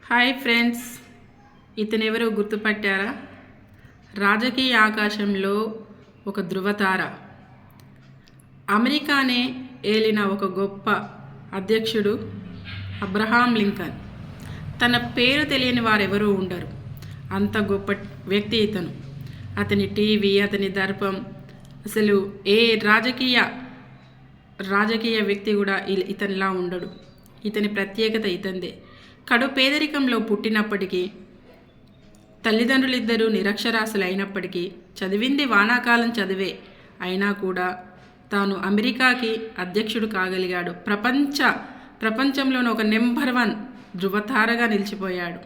Hi friends, ఇతనెవరో గుర్తుపట్టారా? రాజకీయ ఆకాశంలో ఒక ధృవతార. అమెరికానే ఏలిన ఒక గొప్ప అధ్యక్షుడు అబ్రహాం లింకన్. తన పేరు తెలియని వారెవరూ ఉండరు. అంత గొప్ప వ్యక్తి ఇతను. అతని టీవీ, అతని దర్పం, అసలు ఏ రాజకీయ వ్యక్తి కూడా ఇతనిలా ఉండడు. ఇతని ప్రత్యేకత ఇతందే. కడు పేదరికంలో పుట్టినప్పటికీ, తల్లిదండ్రులిద్దరూ నిరక్షరాస్యులు అయినప్పటికీ, చదివింది వానాకాలం చదివే అయినా కూడా తాను అమెరికాకి అధ్యక్షుడు కాగలిగాడు. ప్రపంచంలోని ఒక నెంబర్ 1 ధృవతారగా నిలిచిపోయాడు.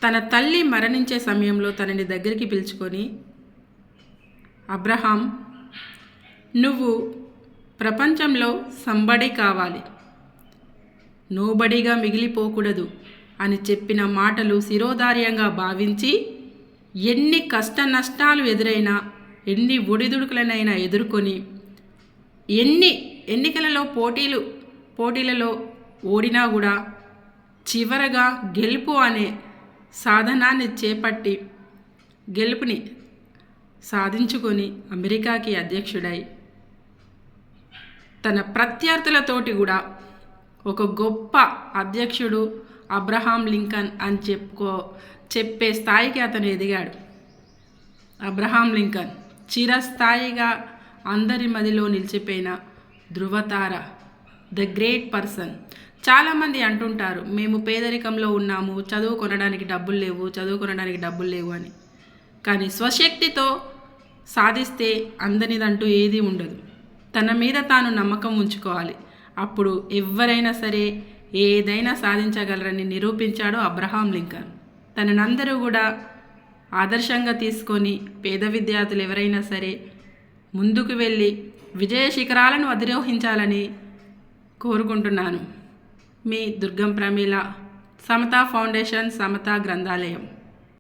తన తల్లి మరణించే సమయంలో తనని దగ్గరికి పిలుచుకొని, అబ్రహాం, నువ్వు ప్రపంచంలో సంబడి కావాలి, నోబడిగా మిగిలిపోకూడదు అని చెప్పిన మాటలు శిరోధార్యంగా భావించి, ఎన్ని కష్ట నష్టాలు ఎదురైనా, ఎన్ని ఒడిదుడుకులనైనా ఎదుర్కొని, ఎన్ని ఎన్నికలలో పోటీలలో ఓడినా కూడా చివరగా గెలుపు అనే సాధనాన్ని చేపట్టి గెలుపుని సాధించుకొని అమెరికాకి అధ్యక్షుడై తన ప్రత్యర్థులతోటి కూడా ఒక గొప్ప అధ్యక్షుడు అబ్రహాం లింకన్ అని చెప్పే స్థాయికి అతను ఎదిగాడు. అబ్రహాం లింకన్ చిరస్థాయిగా అందరి మదిలో నిలిచిపోయిన ధృవతార, ద గ్రేట్ పర్సన్. చాలామంది అంటుంటారు, మేము పేదరికంలో ఉన్నాము, చదువు కొనడానికి డబ్బులు లేవు అని. కానీ స్వశక్తితో సాధిస్తే అందనిదంటూ ఏదీ ఉండదు. తన మీద తాను నమ్మకం ఉంచుకోవాలి. అప్పుడు ఎవరైనా సరే ఏదైనా సాధించగలరని నిరూపించాడు అబ్రహాం లింకన్. తననందరూ కూడా ఆదర్శంగా తీసుకొని పేద విద్యార్థులు ఎవరైనా సరే ముందుకు వెళ్ళి విజయ శిఖరాలను అధిరోహించాలని కోరుకుంటున్నాను. మీ దుర్గం ప్రమీల, సమతా ఫౌండేషన్, సమతా గ్రంథాలయం.